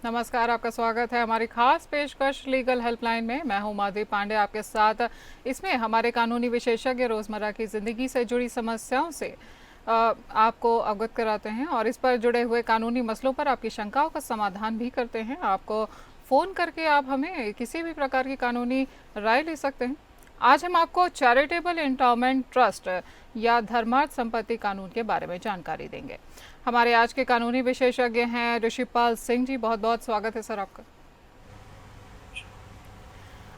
नमस्कार, आपका स्वागत है हमारी खास पेशकश लीगल हेल्पलाइन में। मैं हूं माधवी पांडे आपके साथ। इसमें हमारे कानूनी विशेषज्ञ रोज़मर्रा की ज़िंदगी से जुड़ी समस्याओं से आपको अवगत कराते हैं और इस पर जुड़े हुए कानूनी मसलों पर आपकी शंकाओं का समाधान भी करते हैं। आपको फ़ोन करके आप हमें किसी भी प्रकार की कानूनी राय ले सकते हैं। आज हम आपको चैरिटेबल एंडाउमेंट ट्रस्ट या धर्मार्थ संपत्ति कानून के बारे में जानकारी देंगे। हमारे आज के कानूनी विशेषज्ञ हैं ऋषिपाल सिंह जी। बहुत बहुत स्वागत है सर आपका।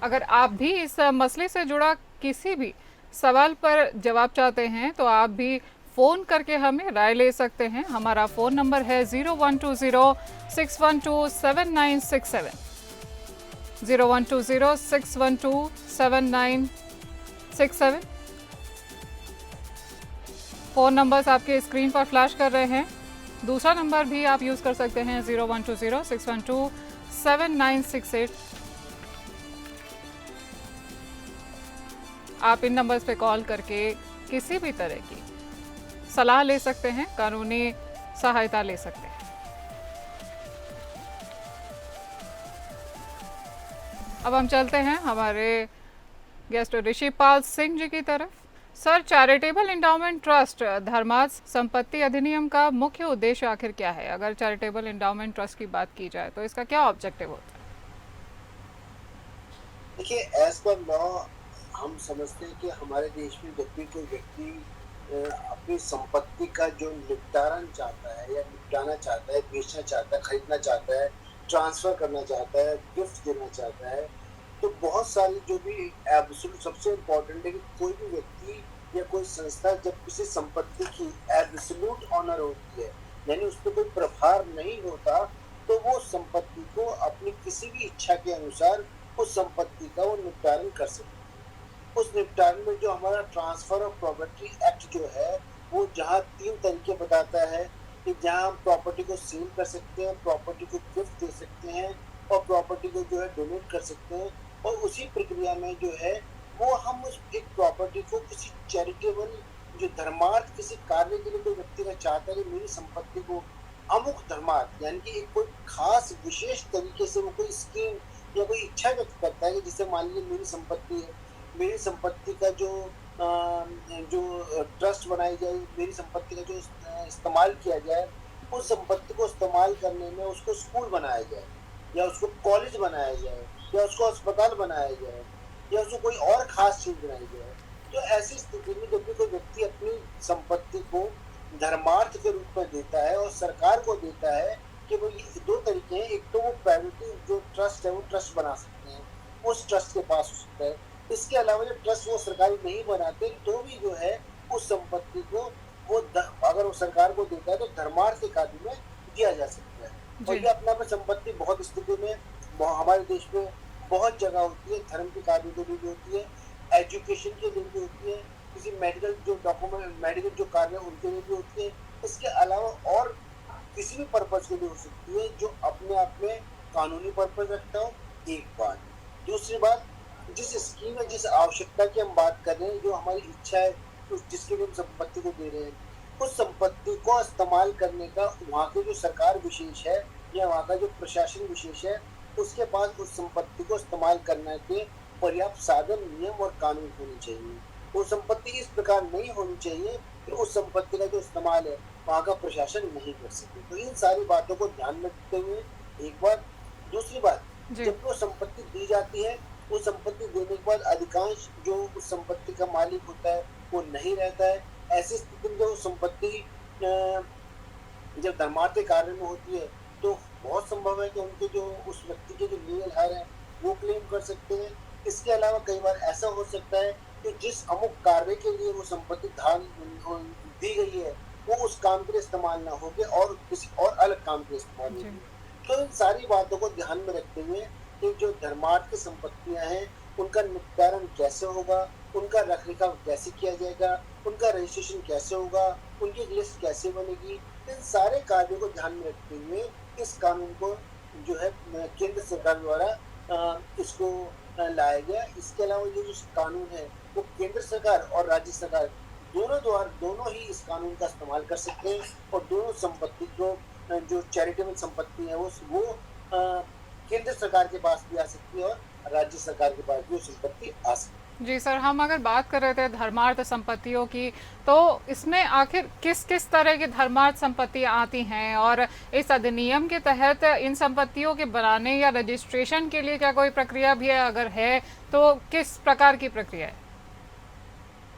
अगर आप भी इस मसले से जुड़ा किसी भी सवाल पर जवाब चाहते हैं तो आप भी फ़ोन करके हमें राय ले सकते हैं। हमारा फ़ोन नंबर है 0120-612-7967, 0120-612-7967। फ़ोन नंबर्स आपके स्क्रीन पर फ्लैश कर रहे हैं। दूसरा नंबर भी आप यूज़ कर सकते हैं 0120-612-7968। आप इन नंबर्स पे कॉल करके किसी भी तरह की सलाह ले सकते हैं, कानूनी सहायता ले सकते हैं। अब हम चलते हैं हमारे गेस्ट ऋषिपाल सिंह जी की तरफ। सर, चैरिटेबल एंडाउमेंट ट्रस्ट धर्मार्थ संपत्ति अधिनियम का मुख्य उद्देश्य आखिर क्या है? अगर चैरिटेबल एंडाउमेंट ट्रस्ट की बात की जाए तो इसका क्या ऑब्जेक्टिव होता है? देखिए, एज पर लॉ हम समझते हैं कि हमारे देश में जब भी कोई व्यक्ति अपनी संपत्ति का जो निपटारण चाहता है या निपटाना चाहता है, बेचना चाहता है, खरीदना चाहता है, ट्रांसफर करना चाहता है, गिफ्ट देना चाहता है, तो बहुत सारी जो भी एब्सोल्यूट सबसे इम्पोर्टेंट है कि कोई भी व्यक्ति या कोई संस्था जब किसी संपत्ति की एब्सोल्यूट ऑनर होती है, यानी उस पर कोई प्रभार नहीं होता, तो वो संपत्ति को अपनी किसी भी इच्छा के अनुसार उस संपत्ति का वो निपटारण कर सकते हैं। उस निपटान में जो हमारा ट्रांसफर ऑफ प्रॉपर्टी एक्ट जो है, वो जहाँ 3 तरीके बताता है कि जहाँ हम प्रॉपर्टी को सेल कर सकते हैं, प्रॉपर्टी को गिफ्ट दे सकते हैं और प्रॉपर्टी को जो है डोनेट कर सकते हैं, और उसी प्रक्रिया में जो है वो हम उस एक प्रॉपर्टी को किसी चैरिटेबल जो धर्मार्थ किसी कार्य के लिए कोई व्यक्ति का चाहता है कि मेरी संपत्ति को अमुक धर्मार्थ यानी कि एक कोई खास विशेष तरीके से वो कोई स्कीम या कोई इच्छा व्यक्त करता है कि जिससे मान लीजिए मेरी संपत्ति है, मेरी संपत्ति का जो ट्रस्ट बनाई जाए, मेरी संपत्ति का जो इस्तेमाल किया जाए, उस संपत्ति को इस्तेमाल करने में उसको स्कूल बनाया जाए या उसको कॉलेज बनाया जाए या उसको अस्पताल बनाया जाए या उसको कोई और खास चीज बनाई जाए। तो ऐसी स्थिति में जब भी कोई व्यक्ति अपनी संपत्ति को धर्मार्थ के रूप में देता है और सरकार को देता है कि वो ये 2 तरीके हैं, एक तो वो प्राइवेट जो ट्रस्ट है वो ट्रस्ट बना सकते हैं, उस ट्रस्ट के पास हो सकता है। इसके अलावा जो ट्रस्ट वो सरकारी नहीं बनाते तो भी जो है उस संपत्ति को वो अगर वो सरकार को देता है तो धर्मार्थ के कार्य में दिया जा सकता है। और जी। ये अपना संपत्ति बहुत स्थिति में हमारे देश में बहुत जगह होती है, धर्म के कार्यों के लिए भी होती है, एजुकेशन के लिए भी होती है, किसी मेडिकल जो डॉक्यूमेंट मेडिकल जो कार्य है उनके लिए भी होती है। इसके अलावा और किसी भी पर्पज के लिए हो सकती है जो अपने आप में कानूनी पर्पज रखता हो। एक बात, दूसरी बात, जिस स्कीम में जिस आवश्यकता की हम बात कर रहे हैं, जो हमारी इच्छा है जिसके लिए हम संपत्ति को दे रहे हैं, उस संपत्ति को इस्तेमाल करने का वहाँ की जो सरकार विशेष है या वहाँ का जो प्रशासन विशेष है, उसके पास उस संपत्ति को इस्तेमाल करने के पर्याप्त साधन, नियम और कानून होने चाहिए। वो संपत्ति इस प्रकार नहीं होनी चाहिए कि उस संपत्ति का जो इस्तेमाल है वहाँ का प्रशासन नहीं कर सके। तो इन सारी बातों को ध्यान में रखते हुए एक बात, दूसरी बात, जी। जब वो संपत्ति दी जाती है, वो संपत्ति देने के बाद अधिकांश जो उस संपत्ति का मालिक होता है वो नहीं रहता है। ऐसी स्थिति में जो संपत्ति जब धर्मार्थ कार्य में होती है तो बहुत संभव है कि उनके जो उस व्यक्ति के जो लीगल हायर है वो क्लेम कर सकते हैं। इसके अलावा कई बार ऐसा हो सकता है कि जिस अमुक कार्य के लिए वो संपत्ति दान दी गई है वो उस काम के लिए इस्तेमाल ना होके और किसी और अलग काम के लिए इस्तेमाल जी। होगी। तो इन सारी बातों को ध्यान में रखते हुए कि जो धर्मार्थ की संपत्तियां हैं उनका निपटारण कैसे होगा, उनका रखरखाव कैसे किया जाएगा, उनका रजिस्ट्रेशन कैसे होगा, उनकी लिस्ट कैसे बनेगी, इन सारे कार्यों को ध्यान में रखते हुए इस कानून को जो है केंद्र सरकार द्वारा इसको लाया गया। इसके अलावा ये जो कानून है वो केंद्र सरकार और राज्य सरकार दोनों ही इस कानून का इस्तेमाल कर सकते हैं और दोनों संपत्ति को जो चैरिटेबल संपत्ति है वो केंद्र सरकार के पास भी आ सकती है और राज्य सरकार के पास भी वो संपत्ति आ सकती है। जी सर, हम अगर बात कर रहे थे धर्मार्थ संपत्तियों की, तो इसमें आखिर किस किस तरह की धर्मार्थ संपत्तियां आती हैं, और इस अधिनियम के तहत इन संपत्तियों के बनाने या रजिस्ट्रेशन के लिए क्या कोई प्रक्रिया भी है? अगर है तो किस प्रकार की प्रक्रिया है?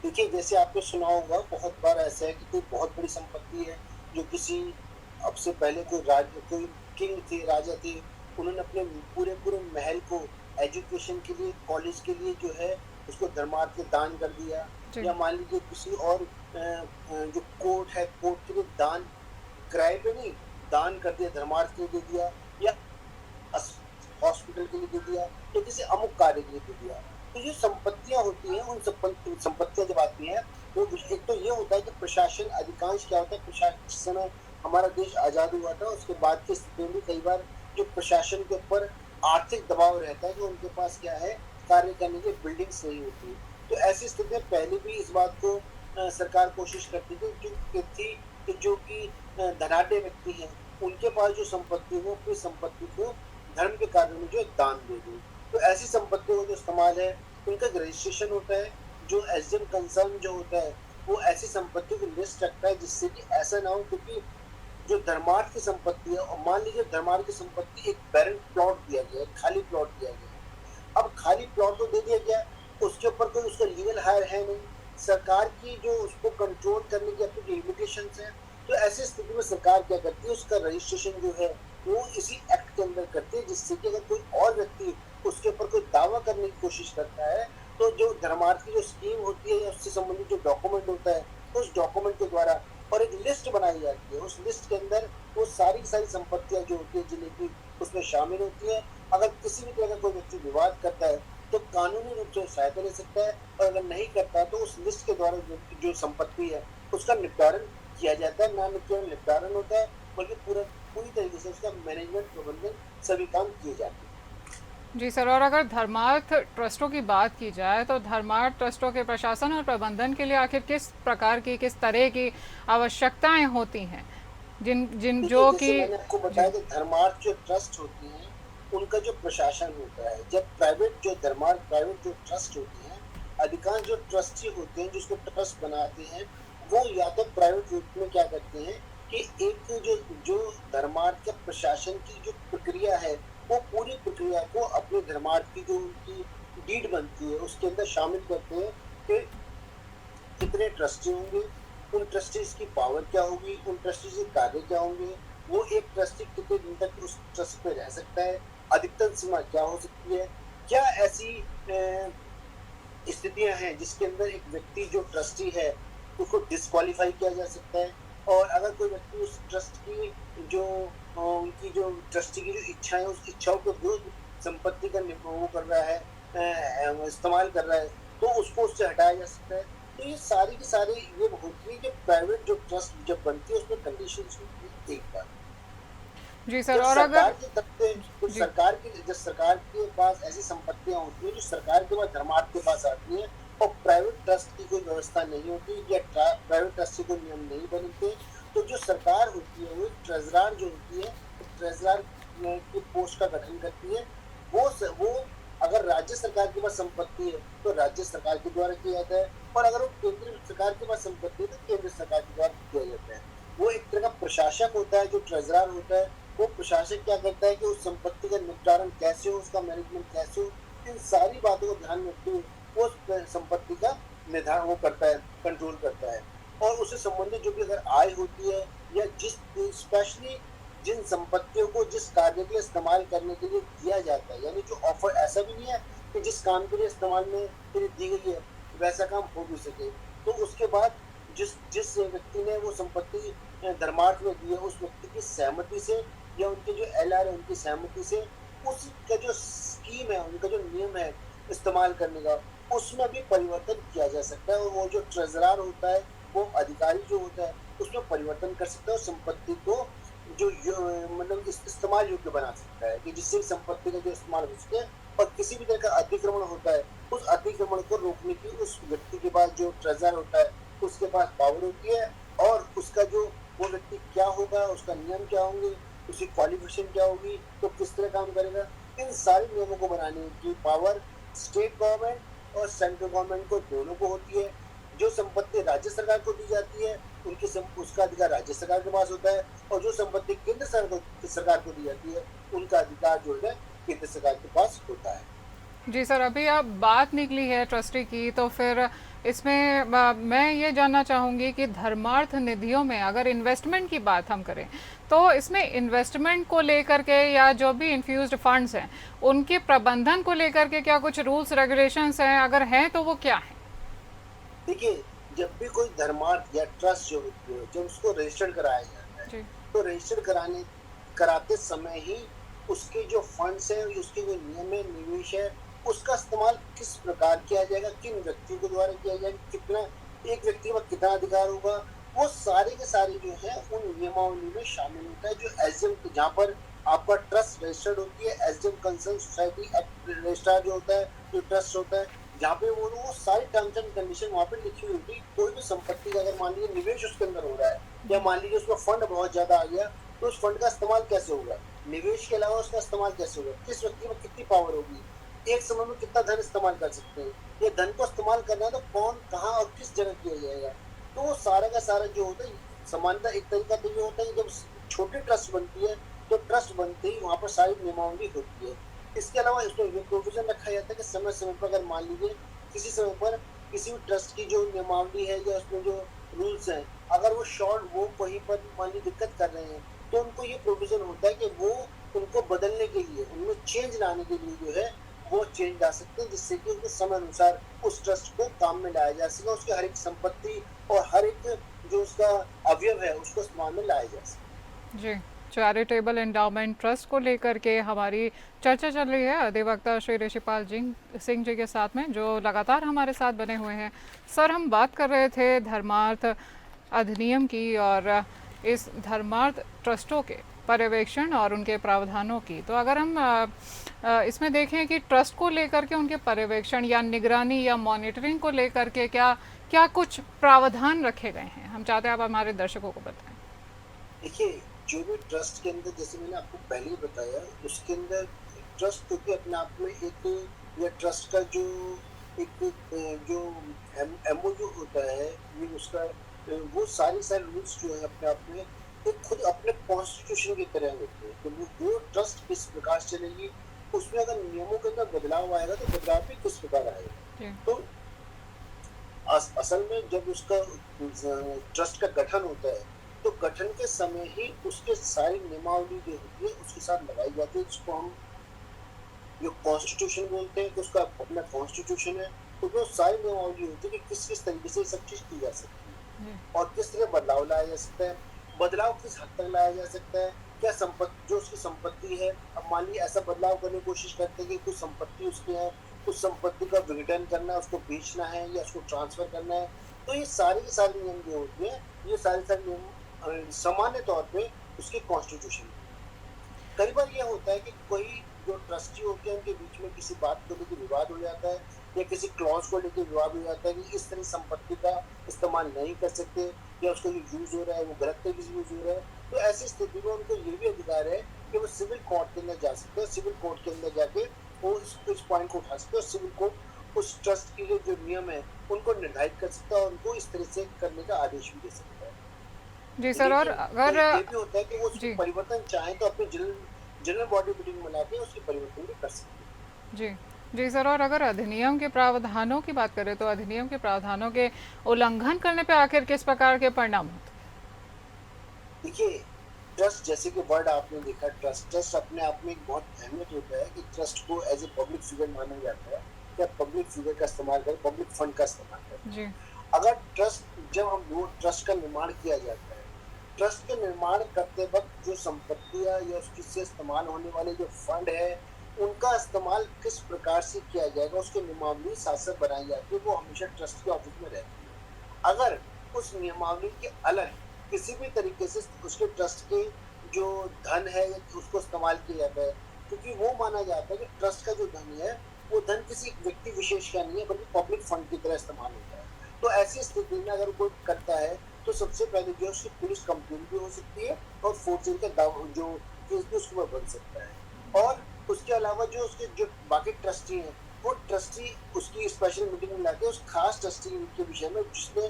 देखिए, जैसे आपने सुना होगा, बहुत बार ऐसा है कि कोई बहुत बड़ी संपत्ति है, जो किसी अब से पहले कोई किंग थे, राजा थे, उन्होंने अपने पूरे-पूरे महल को एजुकेशन के लिए, कॉलेज के लिए जो है, उसको धर्मार्थ में दान कर दिया। जी। या मान लीजिए किसी और जो कोर्ट है, कोर्ट के लिए दान, किराए पे नहीं, दान कर दिया, धर्मार्थ के लिए दे दिया, या हॉस्पिटल के लिए दे दिया, या किसी अमुक कार्य के लिए दे दिया। तो जो संपत्तियां होती हैं, उन संपत्तियां जब आती हैं, तो एक तो ये होता है कि प्रशासन, अधिकांश क्या होता है, प्रशासन जिस समय हमारा देश आजाद हुआ था, उसके बाद की स्थिति में कई बार जो प्रशासन के ऊपर आर्थिक दबाव रहता है, जो उनके पास क्या है, कार्य करने की बिल्डिंग्स नहीं होती। तो ऐसी स्थिति में पहले भी इस बात को सरकार कोशिश करती थी कि जो कि धनाढ्य व्यक्ति हैं, उनके पास जो संपत्ति हो, अपनी संपत्ति को धर्म के कार्यों में जो दान दे दें। तो ऐसी संपत्तियों का जो इस्तेमाल है, उनका रजिस्ट्रेशन होता है। जो एसडीएम कंसर्न जो होता है, वो ऐसी संपत्तियों की लिस्ट रखता है, जिससे कि ऐसा ना हो, क्योंकि जो धर्मार्थ की संपत्ति है, और मान लीजिए धर्मार्थ की संपत्ति एक बैरन प्लॉट दिया गया है, खाली प्लॉट दिया गया है। अब खाली प्लॉट तो दे दिया गया, उसके ऊपर कोई उसका लीगल हायर है नहीं, सरकार की जो उसको कंट्रोल करने की अपनी लिमिटेशंस है। तो ऐसी स्थिति में सरकार क्या करती है, उसका रजिस्ट्रेशन जो है वो इसी एक्ट के अंदर करती है, जिससे कि अगर कोई और व्यक्ति उसके ऊपर कोई दावा करने की कोशिश करता है, तो जो धर्मार्थ की जो स्कीम होती है या उससे संबंधित जो डॉक्यूमेंट होता है, उस डॉक्यूमेंट के द्वारा और एक लिस्ट बनाई जाती है। उस लिस्ट के अंदर वो सारी सारी संपत्तियां जो होती है, जिन्हें की उसमें शामिल होती है। अगर किसी भी तरह का कोई व्यक्ति विवाद करता है, तो कानूनी रूप से सहायता ले सकता है, और अगर नहीं करता तो उस लिस्ट के द्वारा जो संपत्ति है, उसका निपटारण किया जाता है। ना केवल निपटारण होता है, बल्कि पूरी तरीके से उसका मैनेजमेंट, प्रबंधन, सभी काम किए जाते हैं। जी सर, और अगर धर्मार्थ ट्रस्टों की बात की जाए, तो धर्मार्थ ट्रस्टों के प्रशासन और प्रबंधन के लिए आखिर किस प्रकार की, किस तरह की आवश्यकताएं होती हैं, जिन जिन देखिए, जो जैसे कि? मैंने आपको जी। बताया कि धर्मार्थ जो ट्रस्ट होती हैं, उनका जो प्रशासन होता है, जब प्राइवेट जो ट्रस्ट होते हैं, अधिकांश जो ट्रस्टी होते हैं, जिसको ट्रस्ट बनाते हैं, वो या तो प्राइवेट रूप में क्या करते हैं कि एक जो जो धर्मार्थ के प्रशासन की जो प्रक्रिया है, वो पूरी प्रक्रिया को अपने धर्मार्थ की जो उनकी डीड बनती है, उसके अंदर शामिल करते हैं कि कितने ट्रस्टी होंगे, उन ट्रस्टीज की पावर क्या होगी, उन ट्रस्टीज के कार्य क्या होंगे, वो एक ट्रस्टी कितने दिन तक उस ट्रस्ट पे रह सकता है, अधिकतम सीमा क्या हो सकती है, क्या ऐसी स्थितियां हैं जिसके अंदर एक व्यक्ति जो ट्रस्टी है, उसको डिस्क्वालीफाई किया जा सकता है। और अगर कोई व्यक्ति उस ट्रस्ट की जो उनकी जो ट्रस्टी की जो इच्छाएं, उस इच्छाओं के विरुद्ध संपत्ति का वो कर रहा है, इस्तेमाल कर रहा है, तो उसको उससे हटाया जा सकता है। तो ये सारी की सारी ये होती है कि प्राइवेट जो ट्रस्ट जब बनती है, उसमें कंडीशंस होती है। एक बार जी सर, और अगर? जी। जब सरकार के पास ऐसी संपत्तियां होती है, जो सरकार के पास धर्मार्थ के पास आती है, और प्राइवेट ट्रस्ट की कोई व्यवस्था नहीं होती, या प्राइवेट ट्रस्ट के कोई नियम नहीं बनते, तो जो सरकार होती है, वो ट्रेजरार जो होती है, ट्रेजरार की पोस्ट का गठन करती है। वो अगर राज्य सरकार के पास संपत्ति है, तो राज्य सरकार के द्वारा किया जाता है, और अगर वो केंद्र सरकार के पास संपत्ति है, तो केंद्र सरकार के द्वारा किया जाता है। वो एक तरह का प्रशासक होता है, जो ट्रेजरार होता है। वो प्रशासक क्या करता है कि उस संपत्ति का निपटारण कैसे हो, उसका मैनेजमेंट कैसे हो, इन सारी बातों को ध्यान में रखते हुए वो उस संपत्ति का निर्धारण वो करता है, कंट्रोल करता है। और उससे संबंधित जो भी अगर आय होती है, या जिस स्पेशली जिन संपत्तियों को जिस कार्य के लिए इस्तेमाल करने के लिए दिया जाता है, यानी जो ऑफर, ऐसा भी नहीं है कि जिस काम के लिए इस्तेमाल में के लिए दी गई है, वैसा काम हो भी सके, तो उसके बाद जिस जिस व्यक्ति ने वो संपत्ति धर्मार्थ में दी है, उस व्यक्ति की सहमति से, या उनके जो एलआर है, उनकी सहमति से, उसका जो स्कीम है, उनका जो नियम है इस्तेमाल करने का, उसमें भी परिवर्तन किया जा सकता है। और वो जो ट्रेजरार होता है, वो अधिकारी जो होता है, उसमें परिवर्तन कर सकता है, और संपत्ति को मतलब इस्तेमाल योग्य बना सकता है, कि जिससे संपत्ति का जो इस्तेमाल हो सके। और किसी भी तरह का अतिक्रमण होता है, उस अतिक्रमण को रोकने की उस व्यक्ति के पास, जो ट्रेजर होता है, उसके पास पावर होती है। और उसका जो वो व्यक्ति क्या होगा, उसका नियम क्या होंगे, उसकी क्वालिफिकेशन क्या होगी, तो किस तरह काम करेगा। इन सारे नियमों को बनाने की पावर स्टेट गवर्नमेंट और सेंट्रल गवर्नमेंट को दोनों को होती है। जो संपत्ति राज्य सरकार को दी जाती है उसका अधिकार राज्य सरकार के पास होता है, और जो संपत्ति केंद्र सरकार को दी जाती है उनका अधिकार जो है केंद्र सरकार के पास होता है। जी सर, अभी आप बात निकली है ट्रस्टी की, तो फिर इसमें मैं ये जानना चाहूँगी कि धर्मार्थ निधियों में अगर इन्वेस्टमेंट की बात हम करें, तो इसमें इन्वेस्टमेंट को लेकर के या जो भी इन्फ्यूज्ड फंड्स हैं उनके प्रबंधन को लेकर के क्या कुछ रूल्स रेगुलेशंस हैं? अगर हैं तो वो क्या हैं? देखिए, जब भी कोई धर्मार्थ या ट्रस्ट जो होती है, जब उसको रजिस्टर्ड कराया जाता है, जी। तो रजिस्टर्ड कराते समय ही उसके जो फंड्स हैं, उसके जो नियम है, निवेश है, उसका इस्तेमाल किस प्रकार किया जाएगा, किन व्यक्तियों के द्वारा किया जाएगा, कितना एक व्यक्ति के पास कितना अधिकार होगा, वो सारे के सारे जो है उन नियमावली में शामिल होता है। जो एसडीएम जहाँ पर आपका ट्रस्ट रजिस्टर्ड होती है, SDM concern society act registrar जो होता है, जो ट्रस्ट होता है, जहाँ पे वो सारी टर्म्स एंड कंडीशन वहाँ पे लिखी हुई होती है। कोई भी संपत्ति का अगर मान लीजिए निवेश उसके अंदर हो रहा है, या मान लीजिए उसका फंड बहुत ज्यादा आ गया, तो उस फंड का इस्तेमाल कैसे होगा, निवेश के अलावा उसका इस्तेमाल कैसे होगा, किस व्यक्ति में कितनी पावर होगी, एक समय में कितना धन इस्तेमाल कर सकते हैं, ये धन को इस्तेमाल करना है तो कौन, कहाँ और किस जगह किया जाएगा। तो वो सारा का सारा जो होता है, सामान्यतः एक तरीका तो ये होता है कि जब छोटी ट्रस्ट बनती है तो ट्रस्ट बनते ही वहाँ पर सारी नियमावली होती है। इसके अलावा इसमें ये प्रोविजन रखा जाता है कि समय समय पर अगर मान लीजिए किसी समय पर किसी भी ट्रस्ट की जो नियमावली है या उसमें जो रूल्स हैं, अगर वो शॉर्ट वो कहीं पर मान लीजिए दिक्कत कर रहे हैं, तो उनको ये प्रोविजन होता है कि वो उनको बदलने के लिए, उनमें चेंज लाने के लिए जो है वो चेंज ला सकते हैं, जिससे कि उनको समय अनुसार उस ट्रस्ट को काम में लाया जा सके, उसकी हर एक संपत्ति और हर एक जो उसका अवयव है उसको इस्तेमाल में लाया जा सके। जी, चैरिटेबल एंडाउमेंट ट्रस्ट को लेकर के हमारी चर्चा चल रही है अधिवक्ता श्री ऋषिपाल सिंह जी के साथ में, जो लगातार हमारे साथ बने हुए हैं। सर, हम बात कर रहे थे धर्मार्थ अधिनियम की और इस धर्मार्थ ट्रस्टों के पर्यवेक्षण और उनके प्रावधानों की। तो अगर हम इसमें देखें कि ट्रस्ट को लेकर के उनके पर्यवेक्षण या निगरानी या मॉनिटरिंग को लेकर के क्या क्या कुछ प्रावधान रखे गए हैं, हम चाहते हैं आप हमारे दर्शकों को बताएं। देखिए, जो भी ट्रस्ट के अंदर, जैसे मैंने आपको पहले ही बताया, उसके अंदर ट्रस्ट क्योंकि अपने आप में एक, या ट्रस्ट का जो एक जो एमओयू होता है, ये उसका वो सारी रूल्स जो है अपने आप में एक खुद अपने कॉन्स्टिट्यूशन की तरह होते हैं। तो वो ट्रस्ट किस प्रकार से चलेगी, उसमें अगर नियमों के अंदर बदलाव आएगा तो बदलाव भी किस प्रकार आएगा। तो असल में जब उसका ट्रस्ट का गठन होता है, तो गठन के समय ही उसके सारी नियमावली जो होती है उसके साथ लगाई जाती है, जिसको हम जो कॉन्स्टिट्यूशन बोलते हैं, कि उसका अपना कॉन्स्टिट्यूशन है। तो वो सारी नियमावली होती है कि किस किस तरीके से सब चीज की जा सकती है और किस तरह बदलाव लाया जा सकता है, बदलाव किस हद तक लाया जा सकता है, क्या संपत्ति जो उसकी संपत्ति है, अब मान लीजिए ऐसा बदलाव करने की कोशिश करते हैं कि कुछ संपत्ति उसकी है, उस संपत्ति का विघटन करना है, उसको बेचना है या उसको ट्रांसफर करना है, तो ये सारे के सारे नियम जो होते हैं, ये सारे नियम सामान्य तौर पे उसके कॉन्स्टिट्यूशन में। कई बार यह होता है कि कोई जो ट्रस्टी होते हैं उनके बीच में किसी बात को लेकर विवाद हो जाता है, या किसी क्लॉज को लेकर विवाद हो जाता है कि इस तरह संपत्ति का इस्तेमाल नहीं कर सकते, या उसका जो यूज हो रहा है वो गलत तरीके से यूज हो रहा है। तो ऐसी स्थिति में उनको ये भी अधिकार है कि वो सिविल कोर्ट के अंदर जा सकते हैं, सिविल कोर्ट के अंदर जाके वो इस पॉइंट को उठा सकते हैं, और सिविल कोर्ट उस ट्रस्ट की जो नियम है उनको निर्धारित कर सकता है और उनको इस तरह से करने का आदेश भी दे सकता है। जी सर, और अगर ये भी होता है कि वो उसकी परिवर्तन चाहे तो अपनी जनरल बॉडी मीटिंग में लाके उसकी परिवर्तन भी कर सकते हैं। जी जी सर, और अगर अधिनियम के प्रावधानों की बात करें, तो अधिनियम के प्रावधानों के उल्लंघन करने पे आखिर किस प्रकार के परिणाम होते हैं? देखिए, ट्रस्ट जैसे कि वर्ड आपने देखा, ट्रस्ट अपने आप में एक बहुत अहमियत होता है कि ट्रस्ट को एज ए पब्लिक फिगर माना जाता है, क्या पब्लिक फिगर का इस्तेमाल करें, पब्लिक फंड का इस्तेमाल करें। जी। अगर जब हम वो ट्रस्ट का निर्माण किया जाता है, ट्रस्ट के निर्माण करते वक्त जो संपत्तियां या उससे इस्तेमाल होने वाले जो फंड है, उनका इस्तेमाल किस प्रकार से किया जाएगा, उसकी नियमावली साथ साथ बनाई जाती है, वो हमेशा ट्रस्ट के ऑफिस में रहती है। अगर उस नियमावली के अलग किसी भी तरीके से उसके ट्रस्ट के जो धन है उसको इस्तेमाल किया जाता है, क्योंकि वो माना जाता है कि ट्रस्ट का जो धन है वो धन किसी व्यक्ति विशेष का नहीं है, बल्कि पब्लिक फंड की तरह इस्तेमाल होता है। तो ऐसी स्थिति में अगर कोई करता है तो सबसे पहले जो उसकी पुलिस कंप्लेंट भी हो सकती है, और फोर्जरी का जो केस भी उसके ऊपर बन सकता है। और उसके अलावा जो उसके जो बाकी ट्रस्टी हैं, वो ट्रस्टी उसकी स्पेशल मीटिंग में लाके उस खास ट्रस्टी के विषय में जिसने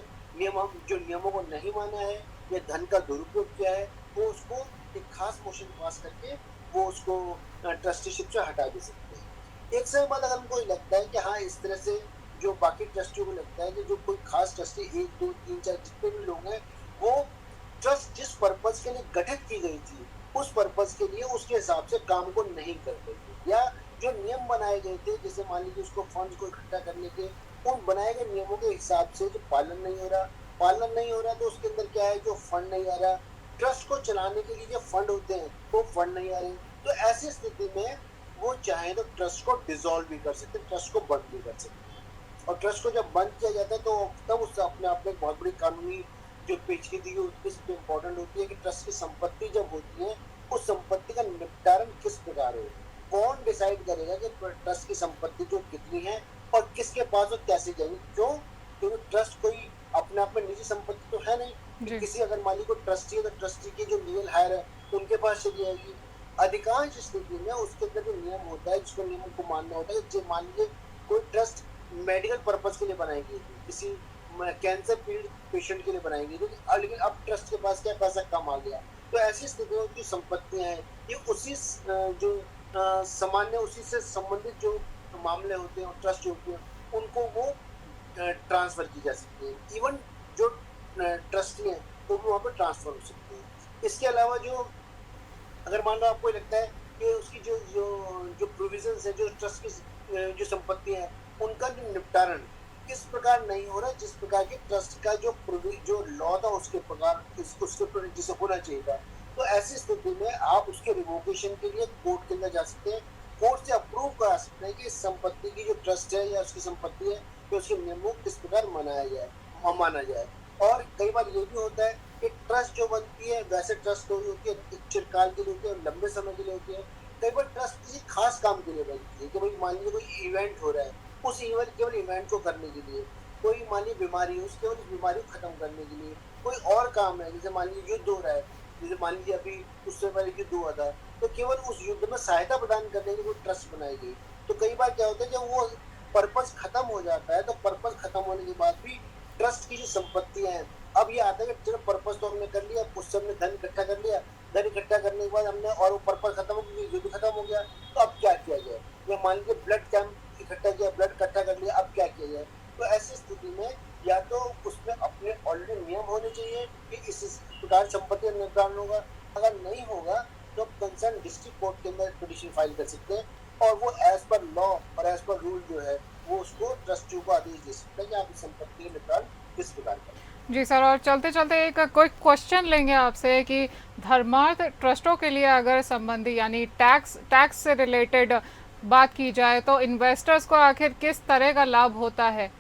जो नियमों को नहीं माना है या धन का दुरुपयोग किया है, वो उसको एक खास मोशन पास करके वो उसको ट्रस्टीशिप से हटा दे सकते हैं। एक समय बाद अगर उनको लगता है कि हाँ, इस तरह से जो बाकी ट्रस्टियों को लगता है कि जो कोई खास ट्रस्टी 1, 2, 3, 4 जितने भी लोग हैं, वो ट्रस्ट जिस पर्पज के लिए गठित की गई थी, उस पर्पज के लिए उसके हिसाब से काम को नहीं कर रही थी, या जो नियम बनाए गए थे, जैसे मान लीजिए उसको फंड को इकट्ठा करने के, उन बनाए गए नियमों के हिसाब से जो पालन नहीं हो रहा तो उसके अंदर क्या है, जो फंड नहीं आ रहा, ट्रस्ट को चलाने के लिए जो फंड होते हैं वो फंड नहीं आ रहे, तो ऐसी स्थिति में वो चाहे तो ट्रस्ट को डिसॉल्व भी कर सकते हैं, ट्रस्ट को बंद भी कर सकते हैं। और ट्रस्ट को जब बंद किया जाता है तो तब उससे अपने आप में एक बहुत बड़ी कानूनी जो पेचीदगी इसमें इम्पोर्टेंट होती है कि ट्रस्ट की संपत्ति जब होती है, उस संपत्ति का निपटारण किस प्रकार हो, कौन डिसाइड करेगा कि ट्रस्ट की संपत्ति जो कितनी है और किसके पास और कैसे जाएगी। क्यों? क्योंकि ट्रस्ट कोई अपने आप में निजी संपत्ति तो है नहीं कि किसी, अगर मान लीजिए ट्रस्टी है तो ट्रस्टी की जो लीगल हायर है उनके पास चली जाएगी। अधिकांश स्थिति में उसके अंदर जो नियम होता है, जिसको नियमों को मानना होता है, जो मान लीजिए कोई ट्रस्ट मेडिकल पर्पज के लिए बनाई गई थी, किसी कैंसर पीड़ित पेशेंट के लिए बनाई गई थी, लेकिन अब ट्रस्ट के पास क्या पैसा कम आ गया, तो ऐसी स्थिति में जो संपत्तियां हैं ये उसी जो सामान्य उसी से संबंधित जो मामले होते हैं और ट्रस्ट होते हैं उनको वो ट्रांसफर की जा सकती है। इवन जो ट्रस्टी हैं वो भी वहाँ पर ट्रांसफर हो सकते हैं। इसके अलावा जो अगर मान लो आपको लगता है कि उसकी जो जो जो प्रोविजंस है, जो ट्रस्ट की जो संपत्ति है, उनका जो निपटारण किस प्रकार नहीं हो रहा, जिस प्रकार के ट्रस्ट का जो लॉ था उसके प्रकार उसके जिसे होना चाहिए था, तो ऐसी स्थिति में आप उसके रिवोकेशन के लिए कोर्ट के अंदर जा सकते हैं, कोर्ट से अप्रूव करा सकते हैं कि इस संपत्ति की जो ट्रस्ट है या उसकी संपत्ति है तो उसके नियमों किस प्रकार माना जाए। और कई बार ये भी होता है कि ट्रस्ट जो बनती है, वैसे ट्रस्ट होती है एक चिरकाल के लिए होती है और लंबे समय के लिए होती है। कई बार ट्रस्ट किसी खास काम के लिए बनती है कि भाई मान लीजिए कोई इवेंट हो रहा है, उस केवल इवेंट को करने के लिए, कोई मान लीजिए बीमारी है, उस केवल बीमारी को खत्म करने के लिए, कोई और काम है, जैसे मान लीजिए युद्ध हो रहा है, जैसे मान लीजिए अभी उससे पहले युद्ध हुआ था, तो केवल उस युद्ध में सहायता प्रदान करने के लिए ट्रस्ट बनाई गई। तो कई बार क्या होता है जब वो पर्पज खत्म हो जाता है, तो पर्पज खत्म होने के बाद भी ट्रस्ट की जो संपत्तियां हैं, अब ये आता है कि चलो पर्पज तो हमने कर लिया, उससे हमने धन इकट्ठा कर लिया, धन इकट्ठा करने के बाद हमने और वो पर्पज खत्म हो गया, युद्ध खत्म हो गया, तो अब क्या किया जाए, या मान लीजिए ब्लड कैंप इकट्ठा किया, ब्लड इकट्ठा कर लिया, अब क्या किया जाए। तो ऐसी स्थिति में या तो उसमें अपने ऑलरेडी नियम होने चाहिए कि इस प्रकार संपत्ति का निपटान होगा, अगर नहीं होगा तो कंसर्न डिस्ट्रिक्ट कोर्ट के अंदर पिटीशन फाइल कर सकते हैं और वो एज पर लॉ और एज पर रूल जो है वो उसको ट्रस्टियों को आदेश दे सकते हैं कि आप इस संपत्ति का निपटान किस प्रकार करें। जी सर, और चलते चलते एक क्विक क्वेश्चन लेंगे आपसे कि धर्मार्थ ट्रस्टों के लिए अगर संबंधी यानी टैक्स से रिलेटेड बात की जाए तो इन्वेस्टर्स को आखिर किस तरह का लाभ होता है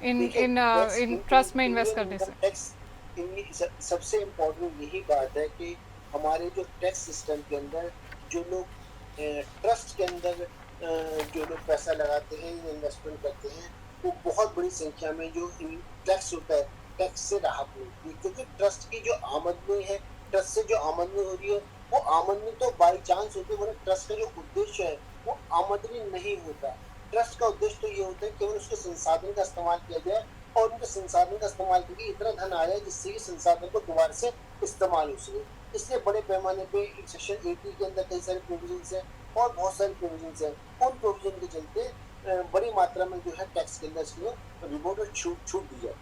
इन ट्रस्ट में इन्वेस्ट करने से? सबसे इम्पोर्टेंट यही बात है कि हमारे जो टैक्स सिस्टम के अंदर जो लोग ट्रस्ट के अंदर जो लोग पैसा लगाते हैं, इन्वेस्टमेंट करते हैं, वो बहुत बड़ी संख्या में जो टैक्स होता है, टैक्स से राहत मिलती है, क्योंकि ट्रस्ट की जो आमदनी है, ट्रस्ट से जो आमदनी हो रही है, वो आमदनी तो बाई चांस होती है, मतलब ट्रस्ट का जो उद्देश्य है वो आमदनी नहीं होता। ट्रस्ट का उद्देश्य तो ये होता है केवल उसके संसाधन का इस्तेमाल किया जाए और उनके संसाधन का इस्तेमाल करके इतना धन आ जाए जिससे कि संसाधन को दोबारा से इस्तेमाल हो सके। इसलिए बड़े पैमाने पे सेक्शन 80 के अंदर कई सारे प्रोविजंस हैं और बहुत सारे प्रोविजंस हैं, उन प्रोविजन के चलते बड़ी मात्रा में जो है टैक्स के अंदर इसको रिवॉर्ड और छूट दी जाए।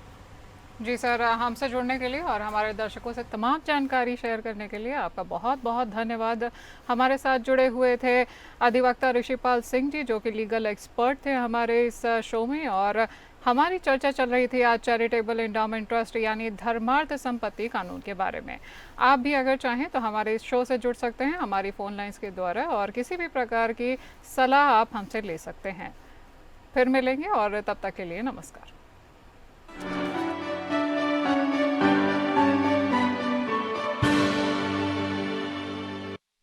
जी सर, हमसे जुड़ने के लिए और हमारे दर्शकों से तमाम जानकारी शेयर करने के लिए आपका बहुत बहुत धन्यवाद। हमारे साथ जुड़े हुए थे अधिवक्ता ऋषिपाल सिंह जी, जो कि लीगल एक्सपर्ट थे हमारे इस शो में, और हमारी चर्चा चल रही थी आज चैरिटेबल एंडाउमेंट ट्रस्ट यानी धर्मार्थ संपत्ति कानून के बारे में। आप भी अगर चाहें तो हमारे इस शो से जुड़ सकते हैं हमारी फ़ोन लाइन्स के द्वारा और किसी भी प्रकार की सलाह आप हमसे ले सकते हैं। फिर मिलेंगे और तब तक के लिए नमस्कार।